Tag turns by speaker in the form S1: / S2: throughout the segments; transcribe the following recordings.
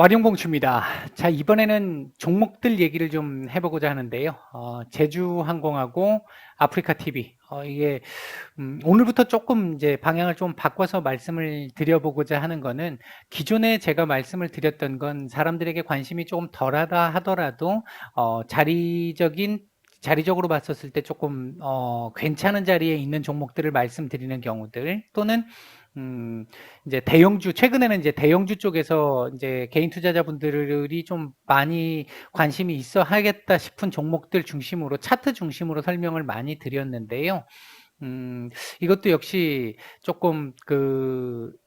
S1: 와룡공추입니다. 자, 이번에는 종목들 얘기를 좀 해보고자 하는데요. 제주항공하고 아프리카TV. 이게, 오늘부터 조금 이제 방향을 좀 바꿔서 말씀을 드려보고자 하는 거는 기존에 제가 말씀을 드렸던 건 사람들에게 관심이 조금 덜하다 하더라도, 자리적으로 봤었을 때 조금, 괜찮은 자리에 있는 종목들을 말씀드리는 경우들 또는 이제 대형주, 최근에는 이제 대형주 쪽에서 이제 개인 투자자분들이 좀 많이 관심이 있어 하겠다 싶은 종목들 중심으로, 차트 중심으로 설명을 많이 드렸는데요. 이것도 역시 조금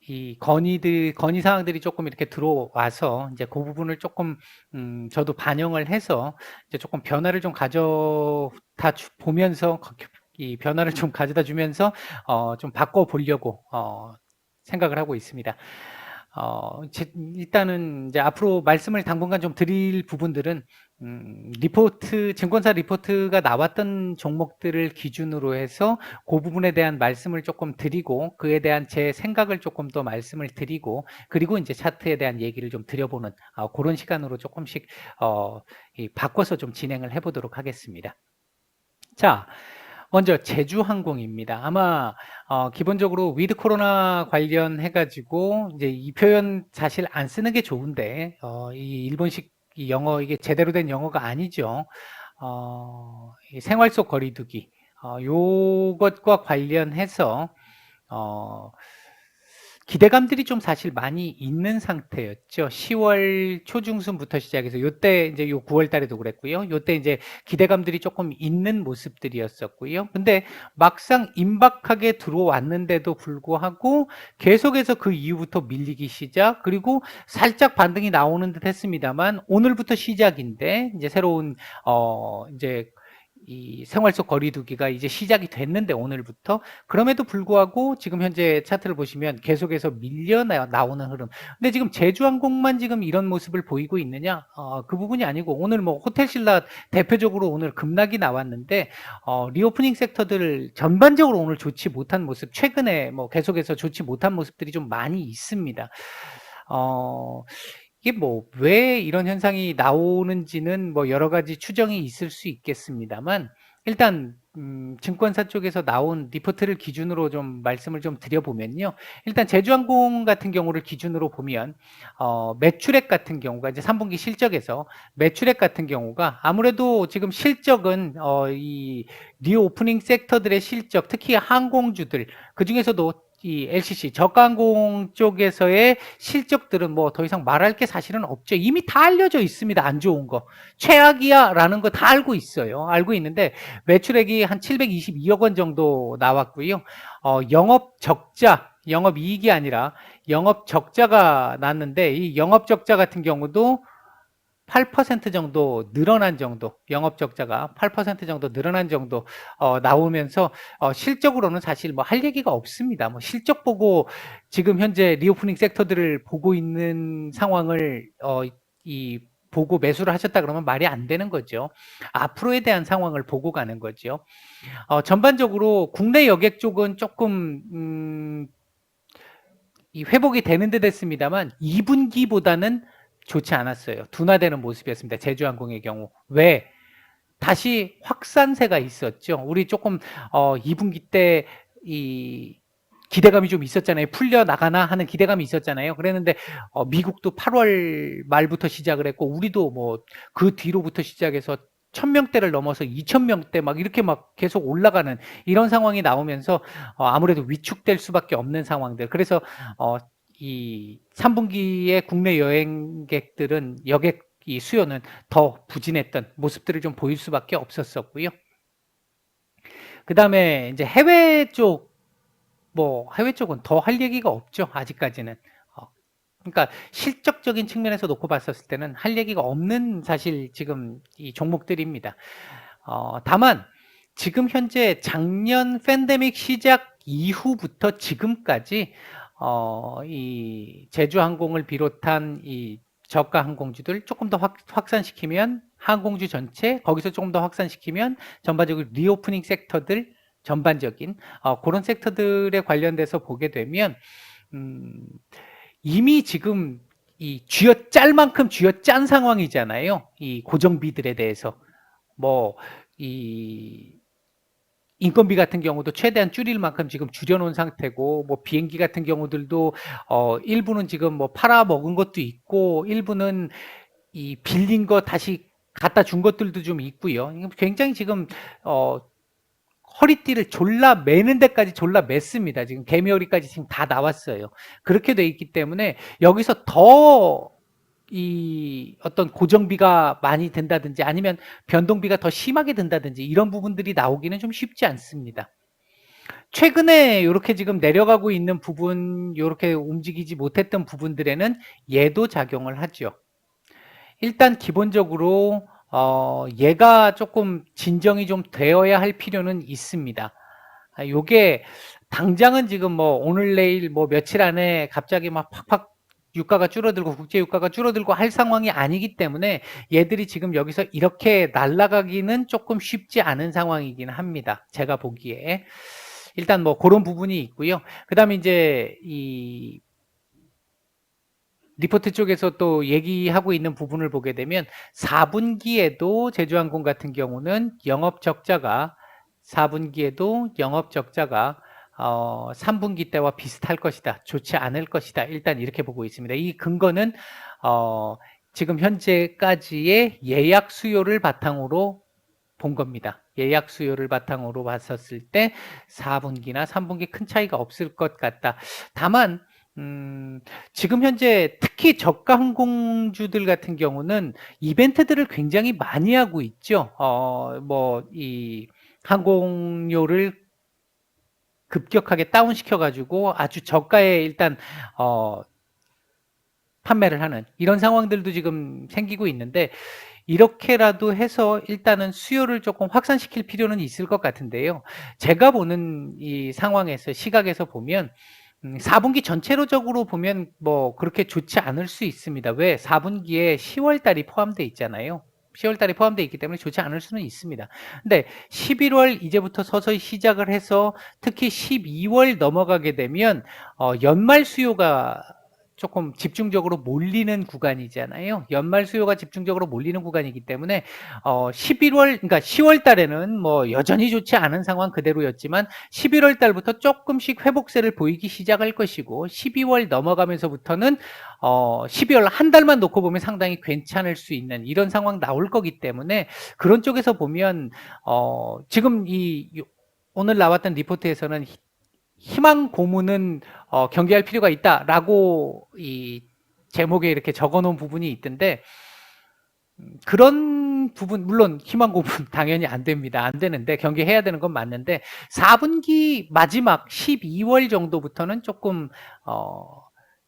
S1: 이 건의 사항들이 조금 이렇게 들어와서 이제 그 부분을 조금, 저도 반영을 해서 이제 조금 변화를 좀 보면서, 이 변화를 좀 가져다 주면서, 좀 바꿔보려고, 생각을 하고 있습니다. 일단은 이제 앞으로 말씀을 당분간 좀 드릴 부분들은, 증권사 리포트가 나왔던 종목들을 기준으로 해서 그 부분에 대한 말씀을 조금 드리고, 그에 대한 제 생각을 조금 더 말씀을 드리고, 그리고 이제 차트에 대한 얘기를 좀 드려보는, 그런 시간으로 조금씩, 바꿔서 좀 진행을 해보도록 하겠습니다. 자, 먼저 제주항공입니다. 아마 기본적으로 위드 코로나 관련해 가지고 이제 이 표현 사실 안 쓰는 게 좋은데, 이 일본식 이 영어, 이게 제대로 된 영어가 아니죠. 이 생활 속 거리두기, 요것과 관련해서 어, 기대감들이 좀 사실 많이 있는 상태였죠. 10월 초중순부터 시작해서 요때 이제 요 9월 달에도 그랬고요. 요때 이제 기대감들이 조금 있는 모습들이었었고요. 근데 막상 임박하게 들어왔는데도 불구하고 계속해서 그 이후부터 밀리기 시작, 그리고 살짝 반등이 나오는 듯 했습니다만 오늘부터 시작인데 이제 새로운 이제 이 생활 속 거리두기가 이제 시작이 됐는데 오늘부터, 그럼에도 불구하고 지금 현재 차트를 보시면 계속해서 밀려 나오는 흐름. 근데 지금 제주항공만 지금 이런 모습을 보이고 있느냐? 그 부분이 아니고 오늘 뭐 호텔신라 대표적으로 오늘 급락이 나왔는데, 리오프닝 섹터들 전반적으로 오늘 좋지 못한 모습, 최근에 뭐 계속해서 좋지 못한 모습들이 좀 많이 있습니다. 이게 뭐 왜 이런 현상이 나오는지는 뭐 여러 가지 추정이 있을 수 있겠습니다만, 일단 증권사 쪽에서 나온 리포트를 기준으로 좀 말씀을 좀 드려보면요. 일단 제주항공 같은 경우를 기준으로 보면 매출액 같은 경우가 이제 3분기 실적에서 매출액 같은 경우가 아무래도 지금 실적은 이 리오프닝 섹터들의 실적, 특히 항공주들, 그중에서도 이 LCC 저가항공 쪽에서의 실적들은 뭐 더 이상 말할 게 사실은 없죠. 이미 다 알려져 있습니다. 안 좋은 거. 최악이야라는 거 다 알고 있어요. 알고 있는데 매출액이 한 722억 원 정도 나왔고요. 영업 적자, 영업 이익이 아니라 영업 적자가 났는데, 이 영업 적자 같은 경우도 8% 정도 늘어난 정도, 영업 적자가 8% 정도 늘어난 정도 나오면서 실적으로는 사실 뭐 할 얘기가 없습니다. 뭐 실적 보고 지금 현재 리오프닝 섹터들을 보고 있는 상황을 이 보고 매수를 하셨다 그러면 말이 안 되는 거죠. 앞으로에 대한 상황을 보고 가는 거죠. 전반적으로 국내 여객 쪽은 조금 이 회복이 되는 듯 했습니다만 2분기보다는 좋지 않았어요. 둔화되는 모습이었습니다. 제주항공의 경우. 왜? 다시 확산세가 있었죠. 우리 조금 2분기 때 이 기대감이 좀 있었잖아요. 풀려 나가나 하는 기대감이 있었잖아요. 그랬는데 미국도 8월 말부터 시작을 했고, 우리도 뭐 그 뒤로부터 시작해서 1000명대를 넘어서 2000명대 막 이렇게 막 계속 올라가는 이런 상황이 나오면서 아무래도 위축될 수밖에 없는 상황들. 그래서 이 3분기에 국내 여행객들은 여객 이 수요는 더 부진했던 모습들을 좀 보일 수밖에 없었었고요. 그 다음에 이제 해외 쪽은 더 할 얘기가 없죠. 아직까지는. 그러니까 실적적인 측면에서 놓고 봤었을 때는 할 얘기가 없는 사실 지금 이 종목들입니다. 다만 지금 현재 작년 팬데믹 시작 이후부터 지금까지 이 제주항공을 비롯한 이 저가 항공주들 조금 더 확산시키면 항공주 전체, 거기서 조금 더 확산시키면 전반적으로 리오프닝 섹터들, 전반적인 그런 섹터들에 관련돼서 보게 되면 이미 지금 이 쥐어짤 만큼 쥐어짠 상황이잖아요. 이 고정비들에 대해서. 뭐, 이 인건비 같은 경우도 최대한 줄일 만큼 지금 줄여놓은 상태고, 뭐 비행기 같은 경우들도 일부는 지금 뭐 팔아먹은 것도 있고, 일부는 이 빌린 거 다시 갖다 준 것들도 좀 있고요. 굉장히 지금 허리띠를 졸라 매는 데까지 졸라 맸습니다. 지금 개미허리까지 지금 다 나왔어요. 그렇게 돼 있기 때문에 여기서 더 이 어떤 고정비가 많이 든다든지 아니면 변동비가 더 심하게 든다든지 이런 부분들이 나오기는 좀 쉽지 않습니다. 최근에 이렇게 지금 내려가고 있는 부분, 이렇게 움직이지 못했던 부분들에는 얘도 작용을 하죠. 일단 기본적으로 얘가 조금 진정이 좀 되어야 할 필요는 있습니다. 요게 당장은 지금 뭐 오늘 내일 뭐 며칠 안에 갑자기 막 팍팍 유가가 줄어들고 국제 유가가 줄어들고 할 상황이 아니기 때문에 얘들이 지금 여기서 이렇게 날아가기는 조금 쉽지 않은 상황이긴 합니다. 제가 보기에. 일단 뭐 그런 부분이 있고요. 그다음에 이제 이 리포트 쪽에서 또 얘기하고 있는 부분을 보게 되면 4분기에도 제주항공 같은 경우는 영업 적자가 4분기에도 영업 적자가 3분기 때와 비슷할 것이다. 좋지 않을 것이다. 일단 이렇게 보고 있습니다. 이 근거는 지금 현재까지의 예약 수요를 바탕으로 본 겁니다. 예약 수요를 바탕으로 봤었을 때 4분기나 3분기 큰 차이가 없을 것 같다. 다만 지금 현재 특히 저가 항공주들 같은 경우는 이벤트들을 굉장히 많이 하고 있죠. 뭐 이 항공료를 급격하게 다운시켜 가지고 아주 저가에 일단 판매를 하는 이런 상황들도 지금 생기고 있는데, 이렇게라도 해서 일단은 수요를 조금 확산시킬 필요는 있을 것 같은데요. 제가 보는 이 상황에서 시각에서 보면 4분기 전체적으로 보면 뭐 그렇게 좋지 않을 수 있습니다. 왜? 4분기에 10월 달이 포함되어 있잖아요. 10월 달이 포함되어 있기 때문에 좋지 않을 수는 있습니다. 근데 11월 이제부터 서서히 시작을 해서 특히 12월 넘어가게 되면 연말 수요가 조금 집중적으로 몰리는 구간이잖아요. 연말 수요가 집중적으로 몰리는 구간이기 때문에 11월 그러니까 10월 달에는 뭐 여전히 좋지 않은 상황 그대로였지만 11월 달부터 조금씩 회복세를 보이기 시작할 것이고, 12월 넘어가면서부터는 12월 한 달만 놓고 보면 상당히 괜찮을 수 있는 이런 상황 나올 거기 때문에, 그런 쪽에서 보면 지금 오늘 나왔던 리포트에서는 희망 고문은 경계할 필요가 있다라고 이 제목에 이렇게 적어놓은 부분이 있던데, 그런 부분 물론 희망 고문 당연히 안 됩니다. 안 되는데 경계해야 되는 건 맞는데 4분기 마지막 12월 정도부터는 조금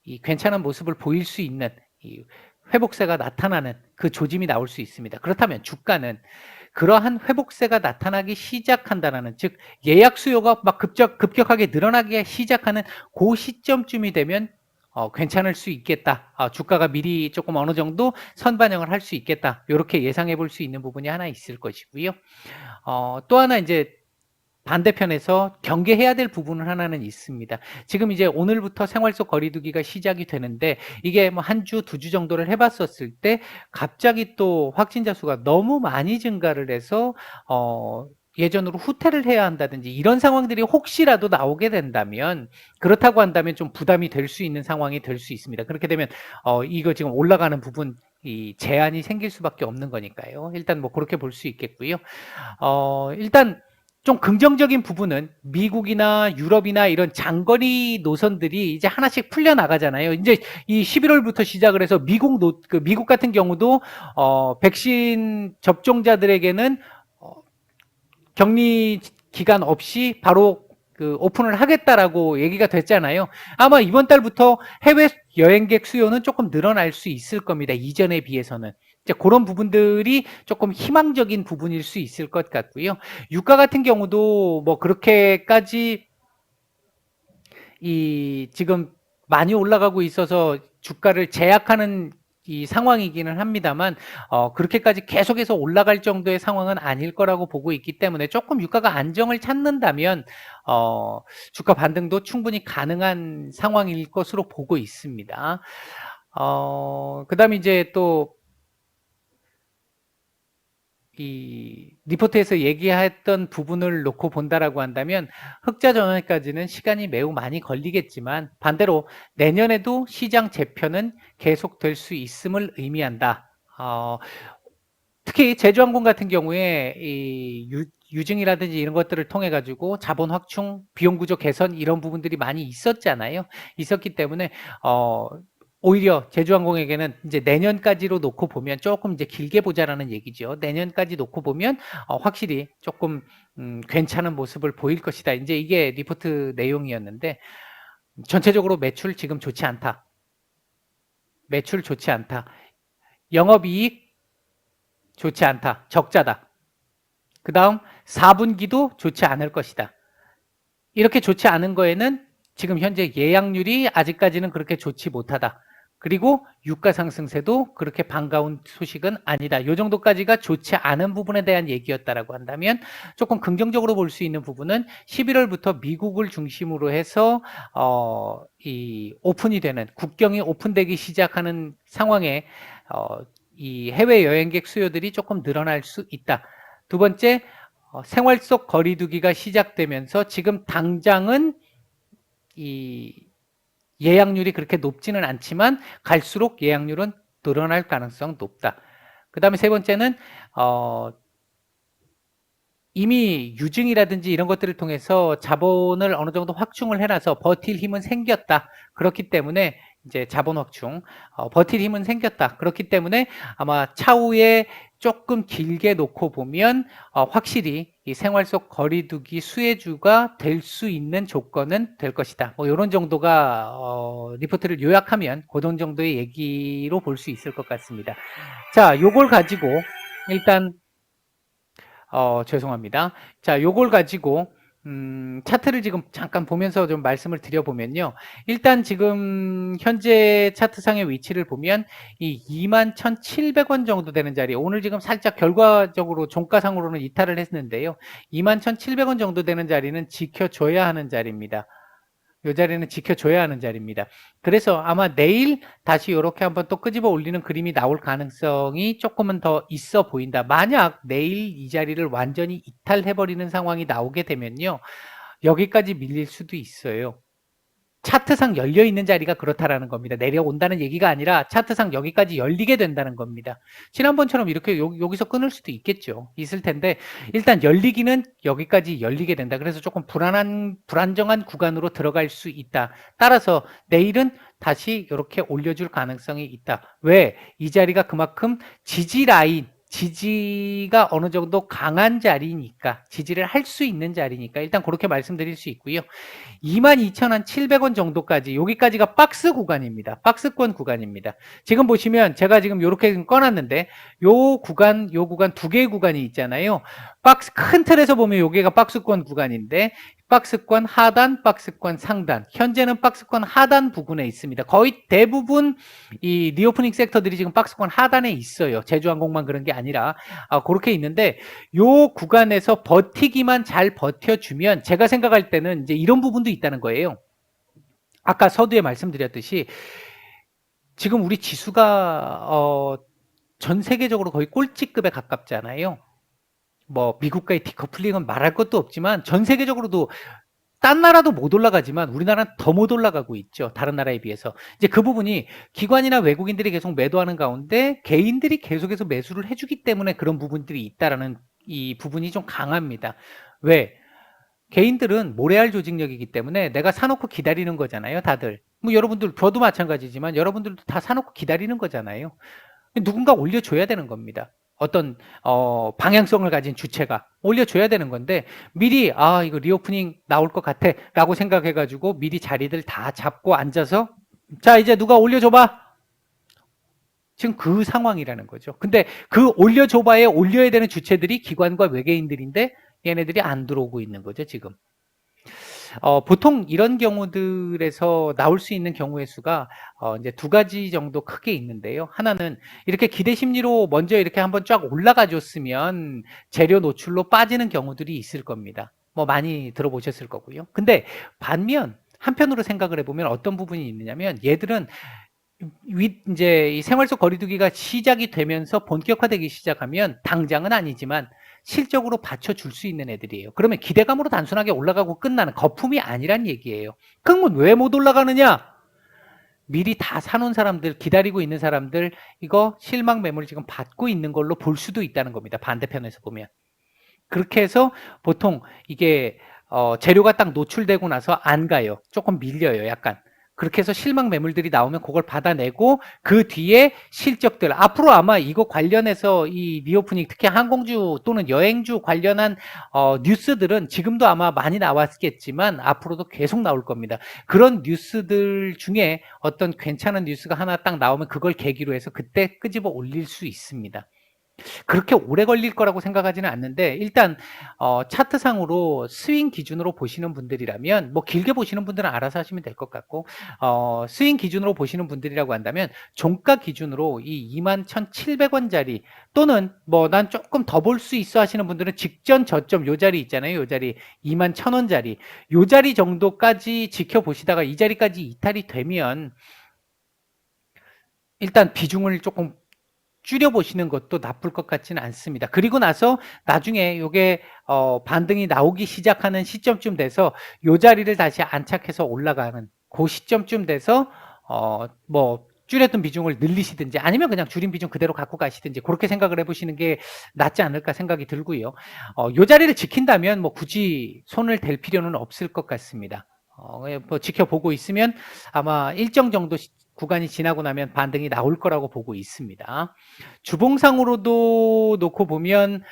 S1: 이 괜찮은 모습을 보일 수 있는 이 회복세가 나타나는 그 조짐이 나올 수 있습니다. 그렇다면 주가는 그러한 회복세가 나타나기 시작한다는, 즉 예약 수요가 막 급격하게 늘어나기 시작하는 그 시점쯤이 되면 괜찮을 수 있겠다. 주가가 미리 조금 어느 정도 선반영을 할 수 있겠다. 이렇게 예상해 볼 수 있는 부분이 하나 있을 것이고요. 또 하나 이제 반대편에서 경계해야 될 부분은 하나는 있습니다. 지금 이제 오늘부터 생활 속 거리두기가 시작이 되는데, 이게 뭐 한 주, 두 주 정도를 해봤었을 때 갑자기 또 확진자 수가 너무 많이 증가를 해서 예전으로 후퇴를 해야 한다든지 이런 상황들이 혹시라도 나오게 된다면, 그렇다고 한다면 좀 부담이 될 수 있는 상황이 될 수 있습니다. 그렇게 되면 이거 지금 올라가는 부분 이 제한이 생길 수밖에 없는 거니까요. 일단 뭐 그렇게 볼 수 있겠고요. 일단 좀 긍정적인 부분은 미국이나 유럽이나 이런 장거리 노선들이 이제 하나씩 풀려 나가잖아요. 이제 이 11월부터 시작을 해서 미국 같은 경우도 백신 접종자들에게는 격리 기간 없이 바로 그 오픈을 하겠다라고 얘기가 됐잖아요. 아마 이번 달부터 해외 여행객 수요는 조금 늘어날 수 있을 겁니다. 이전에 비해서는. 이제 그런 부분들이 조금 희망적인 부분일 수 있을 것 같고요. 유가 같은 경우도 뭐 그렇게까지 지금 많이 올라가고 있어서 주가를 제약하는 이 상황이기는 합니다만 그렇게까지 계속해서 올라갈 정도의 상황은 아닐 거라고 보고 있기 때문에 조금 유가가 안정을 찾는다면 주가 반등도 충분히 가능한 상황일 것으로 보고 있습니다. 그다음에 이제 또 이 리포트에서 얘기했던 부분을 놓고 본다라고 한다면 흑자 전환까지는 시간이 매우 많이 걸리겠지만 반대로 내년에도 시장 재편은 계속될 수 있음을 의미한다. 특히 제주항공 같은 경우에 이 유증이라든지 이런 것들을 통해 가지고 자본 확충, 비용 구조 개선 이런 부분들이 많이 있었잖아요. 있었기 때문에 오히려 제주항공에게는 이제 내년까지로 놓고 보면 조금 이제 길게 보자라는 얘기죠. 내년까지 놓고 보면 확실히 조금 괜찮은 모습을 보일 것이다. 이제 이게 리포트 내용이었는데 전체적으로 매출 지금 좋지 않다. 매출 좋지 않다. 영업이익 좋지 않다. 적자다. 그 다음 4분기도 좋지 않을 것이다. 이렇게 좋지 않은 거에는 지금 현재 예약률이 아직까지는 그렇게 좋지 못하다. 그리고 유가 상승세도 그렇게 반가운 소식은 아니다. 이 정도까지가 좋지 않은 부분에 대한 얘기였다라고 한다면 조금 긍정적으로 볼 수 있는 부분은 11월부터 미국을 중심으로 해서 이 오픈이 되는 국경이 오픈되기 시작하는 상황에 이 해외 여행객 수요들이 조금 늘어날 수 있다. 두 번째, 생활 속 거리두기가 시작되면서 지금 당장은 이 예약률이 그렇게 높지는 않지만 갈수록 예약률은 늘어날 가능성 높다. 그 다음에 세 번째는 이미 유증이라든지 이런 것들을 통해서 자본을 어느 정도 확충을 해놔서 버틸 힘은 생겼다. 그렇기 때문에 이제 자본 확충, 버틸 힘은 생겼다. 그렇기 때문에 아마 차후에 조금 길게 놓고 보면 확실히 이 생활 속 거리두기 수혜주가 될 수 있는 조건은 될 것이다. 뭐 이런 정도가 리포트를 요약하면 그런 정도의 얘기로 볼 수 있을 것 같습니다. 자, 요걸 가지고 일단 죄송합니다. 자, 요걸 가지고 차트를 지금 잠깐 보면서 좀 말씀을 드려보면요. 일단 지금 현재 차트상의 위치를 보면 이 21,700원 정도 되는 자리, 오늘 지금 살짝 결과적으로 종가상으로는 이탈을 했는데요. 21,700원 정도 되는 자리는 지켜줘야 하는 자리입니다. 이 자리는 지켜줘야 하는 자리입니다. 그래서 아마 내일 다시 이렇게 한번 또 끄집어 올리는 그림이 나올 가능성이 조금은 더 있어 보인다. 만약 내일 이 자리를 완전히 이탈해버리는 상황이 나오게 되면요. 여기까지 밀릴 수도 있어요. 차트상 열려있는 자리가 그렇다라는 겁니다. 내려온다는 얘기가 아니라 차트상 여기까지 열리게 된다는 겁니다. 지난번처럼 이렇게 여기서 끊을 수도 있겠죠. 있을 텐데 일단 열리기는 여기까지 열리게 된다. 그래서 조금 불안정한 구간으로 들어갈 수 있다. 따라서 내일은 다시 이렇게 올려줄 가능성이 있다. 왜? 이 자리가 그만큼 지지 라인, 지지가 어느 정도 강한 자리니까, 지지를 할 수 있는 자리니까 일단 그렇게 말씀드릴 수 있고요. 22,700원 정도까지, 여기까지가 박스 구간입니다. 박스권 구간입니다. 지금 보시면 제가 지금 이렇게 꺼놨는데 요 구간 두 개의 구간이 있잖아요. 박스 큰 틀에서 보면 여기가 박스권 구간인데 박스권 하단, 박스권 상단. 현재는 박스권 하단 부분에 있습니다. 거의 대부분 이 리오프닝 섹터들이 지금 박스권 하단에 있어요. 제주항공만 그런 게 아니라 그렇게 있는데 요 구간에서 버티기만 잘 버텨주면 제가 생각할 때는 이제 이런 부분도 있다는 거예요. 아까 서두에 말씀드렸듯이 지금 우리 지수가 전 세계적으로 거의 꼴찌급에 가깝잖아요. 뭐 미국과의 디커플링은 말할 것도 없지만 전 세계적으로도 딴 나라도 못 올라가지만 우리나라는 더 못 올라가고 있죠. 다른 나라에 비해서. 이제 그 부분이 기관이나 외국인들이 계속 매도하는 가운데 개인들이 계속해서 매수를 해주기 때문에 그런 부분들이 있다라는 이 부분이 좀 강합니다. 왜? 개인들은 모래알 조직력이기 때문에 내가 사놓고 기다리는 거잖아요, 다들. 뭐 여러분들, 저도 마찬가지지만 여러분들도 다 사놓고 기다리는 거잖아요. 누군가 올려줘야 되는 겁니다. 어떤 방향성을 가진 주체가 올려줘야 되는 건데 미리 이거 리오프닝 나올 것 같아 라고 생각해가지고 미리 자리들 다 잡고 앉아서 자 이제 누가 올려줘봐 지금 그 상황이라는 거죠. 근데 그 올려줘봐에 올려야 되는 주체들이 기관과 외계인들인데 얘네들이 안 들어오고 있는 거죠 지금. 보통 이런 경우들에서 나올 수 있는 경우의 수가 이제 두 가지 정도 크게 있는데요. 하나는 이렇게 기대 심리로 먼저 이렇게 한번 쫙 올라가 줬으면 재료 노출로 빠지는 경우들이 있을 겁니다. 뭐 많이 들어보셨을 거고요. 근데 반면 한편으로 생각을 해보면 어떤 부분이 있느냐면 얘들은 이제 이 생활 속 거리두기가 시작이 되면서 본격화되기 시작하면 당장은 아니지만 실적으로 받쳐줄 수 있는 애들이에요. 그러면 기대감으로 단순하게 올라가고 끝나는 거품이 아니란 얘기예요. 그러면 왜 못 올라가느냐? 미리 다 사놓은 사람들, 기다리고 있는 사람들, 이거 실망 매물 지금 받고 있는 걸로 볼 수도 있다는 겁니다. 반대편에서 보면. 그렇게 해서 보통 이게 재료가 딱 노출되고 나서 안 가요. 조금 밀려요, 약간. 그렇게 해서 실망 매물들이 나오면 그걸 받아내고 그 뒤에 실적들 앞으로 아마 이거 관련해서 이 리오프닝 특히 항공주 또는 여행주 관련한 뉴스들은 지금도 아마 많이 나왔겠지만 앞으로도 계속 나올 겁니다. 그런 뉴스들 중에 어떤 괜찮은 뉴스가 하나 딱 나오면 그걸 계기로 해서 그때 끄집어 올릴 수 있습니다. 그렇게 오래 걸릴 거라고 생각하지는 않는데 일단 차트상으로 스윙 기준으로 보시는 분들이라면 뭐 길게 보시는 분들은 알아서 하시면 될 것 같고 스윙 기준으로 보시는 분들이라고 한다면 종가 기준으로 이 21,700원짜리 또는 뭐 난 조금 더 볼 수 있어 하시는 분들은 직전 저점 요 자리 있잖아요. 요 자리 21,000원짜리 요 자리 정도까지 지켜보시다가 이 자리까지 이탈이 되면 일단 비중을 조금 줄여보시는 것도 나쁠 것 같지는 않습니다. 그리고 나서 나중에 요게 반등이 나오기 시작하는 시점쯤 돼서 요 자리를 다시 안착해서 올라가는 그 시점쯤 돼서 뭐 줄였던 비중을 늘리시든지 아니면 그냥 줄인 비중 그대로 갖고 가시든지 그렇게 생각을 해보시는 게 낫지 않을까 생각이 들고요. 요 자리를 지킨다면 뭐 굳이 손을 댈 필요는 없을 것 같습니다. 뭐 지켜보고 있으면 아마 일정 정도 구간이 지나고 나면 반등이 나올 거라고 보고 있습니다. 주봉상으로도 놓고 보면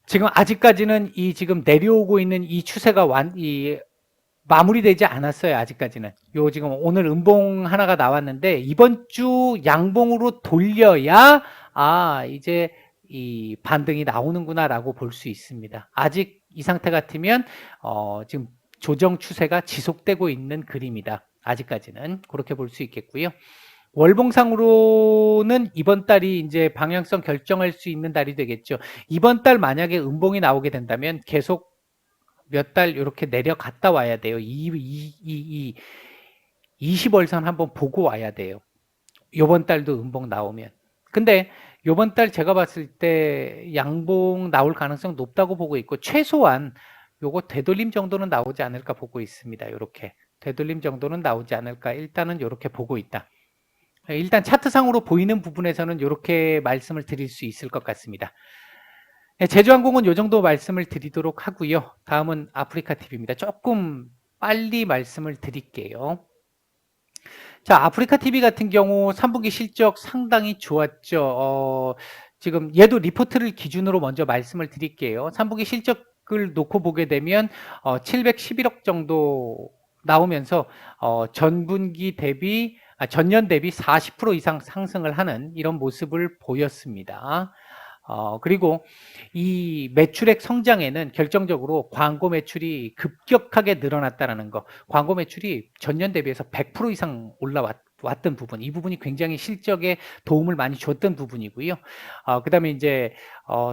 S1: 지금 아직까지는 이 지금 내려오고 있는 이 추세가 마무리되지 않았어요. 아직까지는. 요 지금 오늘 음봉 하나가 나왔는데 이번 주 양봉으로 돌려야 이제 이 반등이 나오는구나라고 볼 수 있습니다. 아직 이 상태 같으면 지금 조정 추세가 지속되고 있는 그림이다. 아직까지는 그렇게 볼 수 있겠고요. 월봉상으로는 이번 달이 이제 방향성 결정할 수 있는 달이 되겠죠. 이번 달 만약에 음봉이 나오게 된다면 계속 몇 달 이렇게 내려갔다 와야 돼요. 20월선 한번 보고 와야 돼요. 이번 달도 음봉 나오면. 근데 이번 달 제가 봤을 때 양봉 나올 가능성 높다고 보고 있고 최소한 요거 되돌림 정도는 나오지 않을까 보고 있습니다. 이렇게 되돌림 정도는 나오지 않을까 일단은 이렇게 보고 있다. 일단 차트상으로 보이는 부분에서는 이렇게 말씀을 드릴 수 있을 것 같습니다. 제주항공은 이 정도 말씀을 드리도록 하고요. 다음은 아프리카TV입니다. 조금 빨리 말씀을 드릴게요. 자, 아프리카TV 같은 경우 3분기 실적 상당히 좋았죠. 지금 얘도 리포트를 기준으로 먼저 말씀을 드릴게요. 3분기 실적을 놓고 보게 되면 711억 정도 나오면서 전분기 대비 전년 대비 40% 이상 상승을 하는 이런 모습을 보였습니다. 그리고 이 매출액 성장에는 결정적으로 광고 매출이 급격하게 늘어났다는 거, 광고 매출이 전년 대비해서 100% 이상 올라왔던 부분, 이 부분이 굉장히 실적에 도움을 많이 줬던 부분이고요. 그 다음에 이제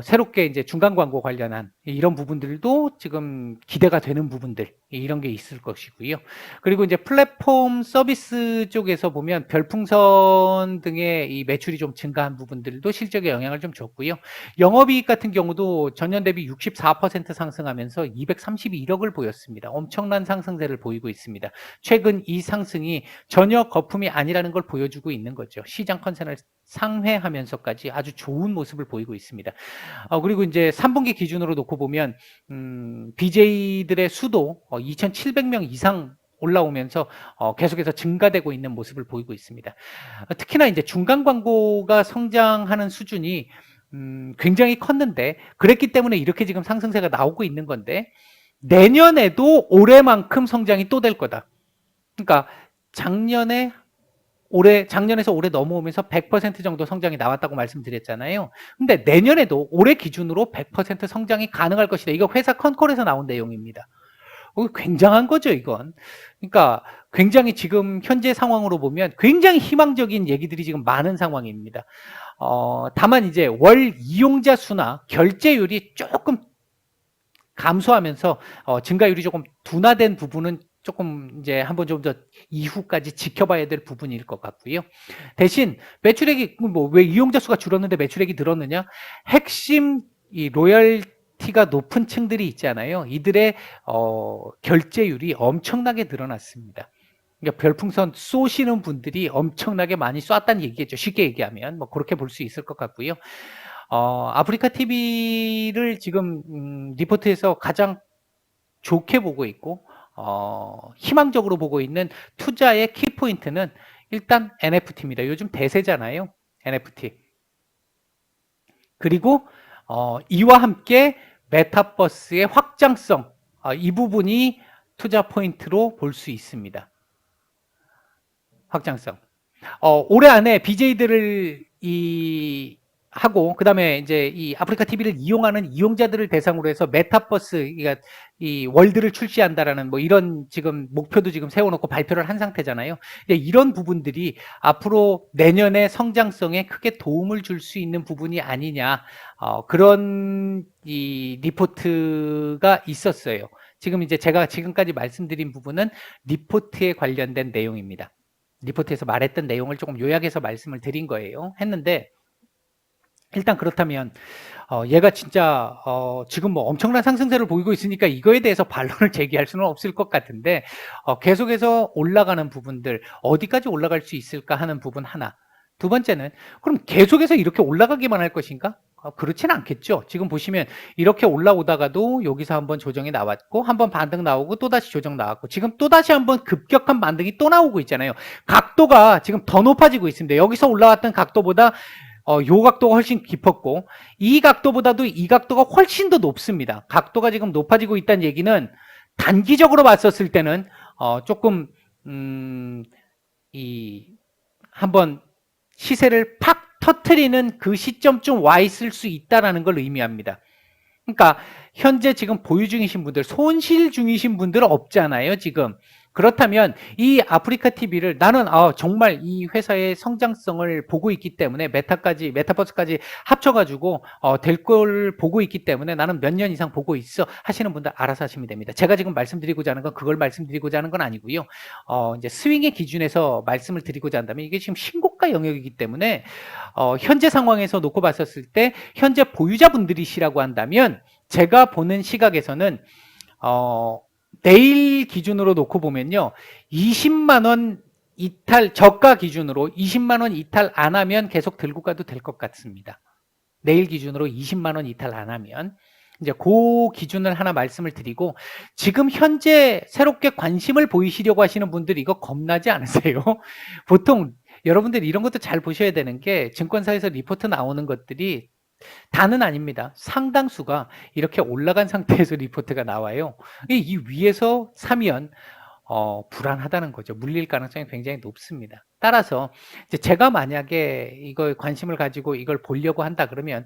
S1: 새롭게 이제 중간 광고 관련한 이런 부분들도 지금 기대가 되는 부분들, 이런 게 있을 것이고요. 그리고 이제 플랫폼 서비스 쪽에서 보면 별풍선 등의 이 매출이 좀 증가한 부분들도 실적에 영향을 좀 줬고요. 영업이익 같은 경우도 전년 대비 64% 상승하면서 231억을 보였습니다. 엄청난 상승세를 보이고 있습니다. 최근 이 상승이 전혀 거품이 아니라는 걸 보여주고 있는 거죠. 시장 컨센을 상회하면서까지 아주 좋은 모습을 보이고 있습니다. 그리고 이제 3분기 기준으로 놓고 보면 BJ들의 수도 2,700명 이상 올라오면서 계속해서 증가되고 있는 모습을 보이고 있습니다. 특히나 이제 중간 광고가 성장하는 수준이 굉장히 컸는데 그랬기 때문에 이렇게 지금 상승세가 나오고 있는 건데 내년에도 올해만큼 성장이 또 될 거다. 그러니까 작년에서 올해 넘어오면서 100% 정도 성장이 나왔다고 말씀드렸잖아요. 근데 내년에도 올해 기준으로 100% 성장이 가능할 것이다. 이거 회사 컨콜에서 나온 내용입니다. 굉장한 거죠, 이건. 그러니까 굉장히 지금 현재 상황으로 보면 굉장히 희망적인 얘기들이 지금 많은 상황입니다. 다만 이제 월 이용자 수나 결제율이 조금 감소하면서 증가율이 조금 둔화된 부분은 조금 이제 한번 좀 더 이후까지 지켜봐야 될 부분일 것 같고요. 대신 매출액이 뭐 왜 이용자 수가 줄었는데 매출액이 늘었느냐? 핵심 이 로열티가 높은 층들이 있잖아요. 이들의 결제율이 엄청나게 늘어났습니다. 그러니까 별풍선 쏘시는 분들이 엄청나게 많이 쐈다는 얘기겠죠. 쉽게 얘기하면 뭐 그렇게 볼 수 있을 것 같고요. 아프리카 TV를 지금 리포트에서 가장 좋게 보고 있고 희망적으로 보고 있는 투자의 키포인트는 일단 NFT입니다. 요즘 대세잖아요. NFT. 그리고 이와 함께 메타버스의 확장성, 이 부분이 투자 포인트로 볼 수 있습니다. 확장성. 올해 안에 BJ들을 하고 그다음에 이제 이 아프리카 TV를 이용하는 이용자들을 대상으로 해서 메타버스, 그러니까 이 월드를 출시한다라는 뭐 이런 지금 목표도 지금 세워놓고 발표를 한 상태잖아요. 이런 부분들이 앞으로 내년의 성장성에 크게 도움을 줄 수 있는 부분이 아니냐, 그런 이 리포트가 있었어요. 지금 이제 제가 지금까지 말씀드린 부분은 리포트에 관련된 내용입니다. 리포트에서 말했던 내용을 조금 요약해서 말씀을 드린 거예요. 했는데 일단 그렇다면 얘가 진짜 지금 뭐 엄청난 상승세를 보이고 있으니까 이거에 대해서 반론을 제기할 수는 없을 것 같은데 계속해서 올라가는 부분들 어디까지 올라갈 수 있을까 하는 부분 하나. 두 번째는 그럼 계속해서 이렇게 올라가기만 할 것인가? 그렇지는 않겠죠. 지금 보시면 이렇게 올라오다가도 여기서 한번 조정이 나왔고 한번 반등 나오고 또다시 조정 나왔고 지금 또다시 한번 급격한 반등이 또 나오고 있잖아요. 각도가 지금 더 높아지고 있습니다. 여기서 올라왔던 각도보다 요 각도가 훨씬 깊었고 이 각도보다도 이 각도가 훨씬 더 높습니다. 각도가 지금 높아지고 있다는 얘기는 단기적으로 봤었을 때는 조금 이 한번 시세를 팍 터트리는 그 시점쯤 와 있을 수 있다라는 걸 의미합니다. 그러니까 현재 지금 보유 중이신 분들, 손실 중이신 분들은 없잖아요, 지금. 그렇다면 이 아프리카 TV를 나는 정말 이 회사의 성장성을 보고 있기 때문에 메타버스까지 합쳐가지고 될 걸 보고 있기 때문에 나는 몇 년 이상 보고 있어 하시는 분들 알아서 하시면 됩니다. 제가 지금 말씀드리고자 하는 건 그걸 말씀드리고자 하는 건 아니고요. 이제 스윙의 기준에서 말씀을 드리고자 한다면 이게 지금 신고가 영역이기 때문에 현재 상황에서 놓고 봤었을 때 현재 보유자분들이시라고 한다면 제가 보는 시각에서는 내일 기준으로 놓고 보면요. 20만 원 이탈, 저가 기준으로 20만 원 이탈 안 하면 계속 들고 가도 될 것 같습니다. 내일 기준으로 20만 원 이탈 안 하면. 이제 그 기준을 하나 말씀을 드리고 지금 현재 새롭게 관심을 보이시려고 하시는 분들 이거 겁나지 않으세요? 보통 여러분들 이런 것도 잘 보셔야 되는 게 증권사에서 리포트 나오는 것들이 다는 아닙니다. 상당수가 이렇게 올라간 상태에서 리포트가 나와요. 이 위에서 사면 불안하다는 거죠. 물릴 가능성이 굉장히 높습니다. 따라서 이제 제가 만약에 이걸 관심을 가지고 이걸 보려고 한다 그러면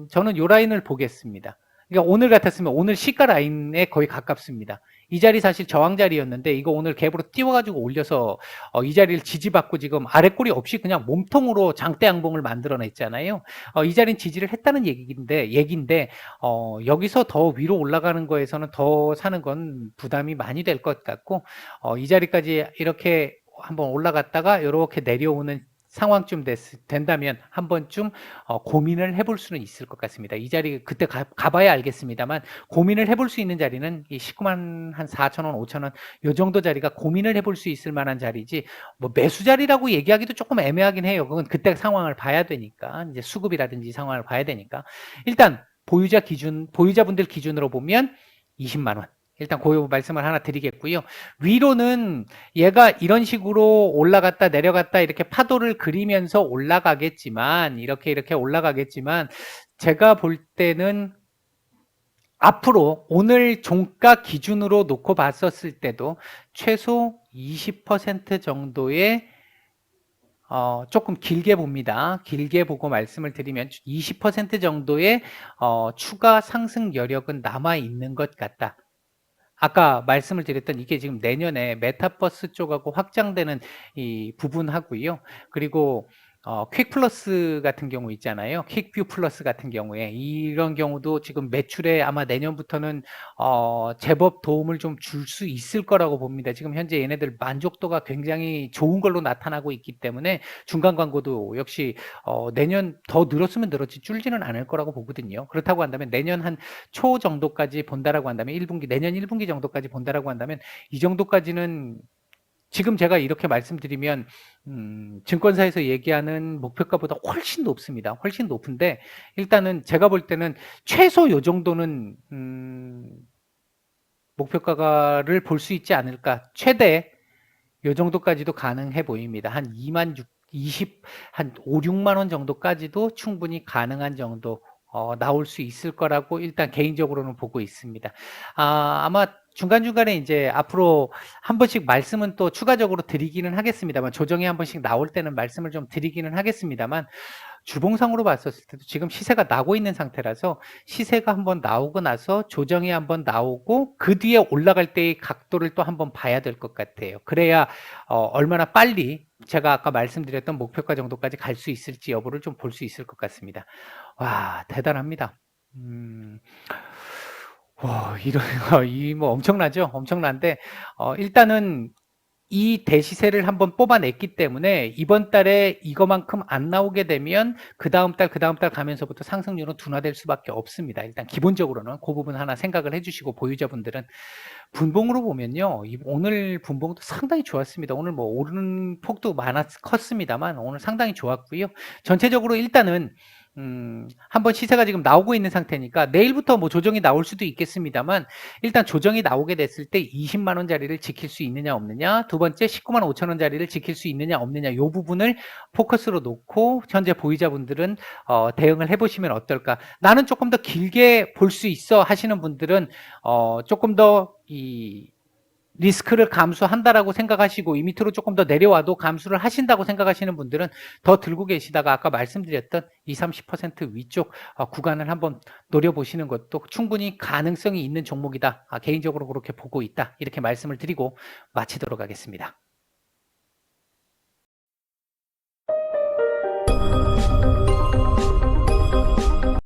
S1: 저는 요 라인을 보겠습니다. 그러니까 오늘 같았으면 오늘 시가 라인에 거의 가깝습니다. 이 자리 사실 저항 자리였는데 이거 오늘 갭으로 띄워가지고 올려서 이 자리를 지지받고 지금 아래꼬리 없이 그냥 몸통으로 장대 양봉을 만들어냈잖아요. 이 자리는 지지를 했다는 얘기인데 여기서 더 위로 올라가는 거에서는 더 사는 건 부담이 많이 될 것 같고 이 자리까지 이렇게 한번 올라갔다가 이렇게 내려오는 상황쯤 된다면 한 번쯤 고민을 해볼 수는 있을 것 같습니다. 이 자리 그때 가봐야 알겠습니다만 고민을 해볼 수 있는 자리는 이 19만 한 4천 원, 5천 원 요 정도 자리가 고민을 해볼 수 있을 만한 자리지 뭐 매수 자리라고 얘기하기도 조금 애매하긴 해요. 그건 그때 상황을 봐야 되니까 이제 수급이라든지 상황을 봐야 되니까 일단 보유자분들 기준으로 보면 20만 원. 일단 그 말씀을 하나 드리겠고요. 위로는 얘가 이런 식으로 올라갔다 내려갔다 이렇게 파도를 그리면서 올라가겠지만 이렇게 올라가겠지만 제가 볼 때는 앞으로 오늘 종가 기준으로 놓고 봤었을 때도 최소 20% 정도의 조금 길게 봅니다. 길게 보고 말씀을 드리면 20% 정도의 추가 상승 여력은 남아 있는 것 같다. 아까 말씀을 드렸던 이게 지금 내년에 메타버스 쪽하고 확장되는 이 부분하고요. 그리고 퀵 플러스 같은 경우 있잖아요. 퀵뷰 플러스 같은 경우에 이런 경우도 지금 매출에 아마 내년부터는 제법 도움을 좀 줄 수 있을 거라고 봅니다. 지금 현재 얘네들 만족도가 굉장히 좋은 걸로 나타나고 있기 때문에 중간 광고도 역시 내년 더 늘었으면 늘었지 줄지는 않을 거라고 보거든요. 그렇다고 한다면 내년 한 초 정도까지 본다라고 한다면 1분기 내년 1분기 정도까지 본다라고 한다면 이 정도까지는 지금 제가 이렇게 말씀드리면 증권사에서 얘기하는 목표가보다 훨씬 높습니다. 훨씬 높은데 일단은 제가 볼 때는 최소 요 정도는 목표가를 볼 수 있지 않을까. 최대 요 정도까지도 가능해 보입니다. 한 2만 20, 한 5, 6만 원 정도까지도 충분히 가능한 정도 나올 수 있을 거라고 일단 개인적으로는 보고 있습니다. 아마 중간중간에 이제 앞으로 한 번씩 말씀은 또 추가적으로 드리기는 하겠습니다만, 조정이 한 번씩 나올 때는 말씀을 좀 드리기는 하겠습니다만, 주봉상으로 봤었을 때도 지금 시세가 나고 있는 상태라서 시세가 한번 나오고 나서 조정이 한번 나오고 그 뒤에 올라갈 때의 각도를 또 한번 봐야 될 것 같아요. 그래야 얼마나 빨리 제가 아까 말씀드렸던 목표가 정도까지 갈 수 있을지 여부를 좀 볼 수 있을 것 같습니다. 와, 대단합니다. 와, 이런 이 뭐 엄청나죠? 엄청난데 일단은 이 대시세를 한번 뽑아냈기 때문에 이번 달에 이거만큼 안 나오게 되면 그 다음 달 가면서부터 상승률은 둔화될 수밖에 없습니다. 일단 기본적으로는 그 부분 하나 생각을 해주시고, 보유자분들은 분봉으로 보면요, 오늘 분봉도 상당히 좋았습니다. 오늘 뭐 오르는 폭도 컸습니다만 오늘 상당히 좋았고요. 전체적으로 일단은 한번 시세가 지금 나오고 있는 상태니까 내일부터 뭐 조정이 나올 수도 있겠습니다만, 일단 조정이 나오게 됐을 때 20만 원짜리를 지킬 수 있느냐 없느냐, 두 번째 19만 5천 원짜리를 지킬 수 있느냐 없느냐, 이 부분을 포커스로 놓고 현재 보유자분들은 대응을 해보시면 어떨까. 나는 조금 더 길게 볼 수 있어 하시는 분들은 조금 더 리스크를 감수한다라고 생각하시고 이 밑으로 조금 더 내려와도 감수를 하신다고 생각하시는 분들은 더 들고 계시다가 아까 말씀드렸던 20, 30% 위쪽 구간을 한번 노려보시는 것도 충분히 가능성이 있는 종목이다. 개인적으로 그렇게 보고 있다. 이렇게 말씀을 드리고 마치도록 하겠습니다.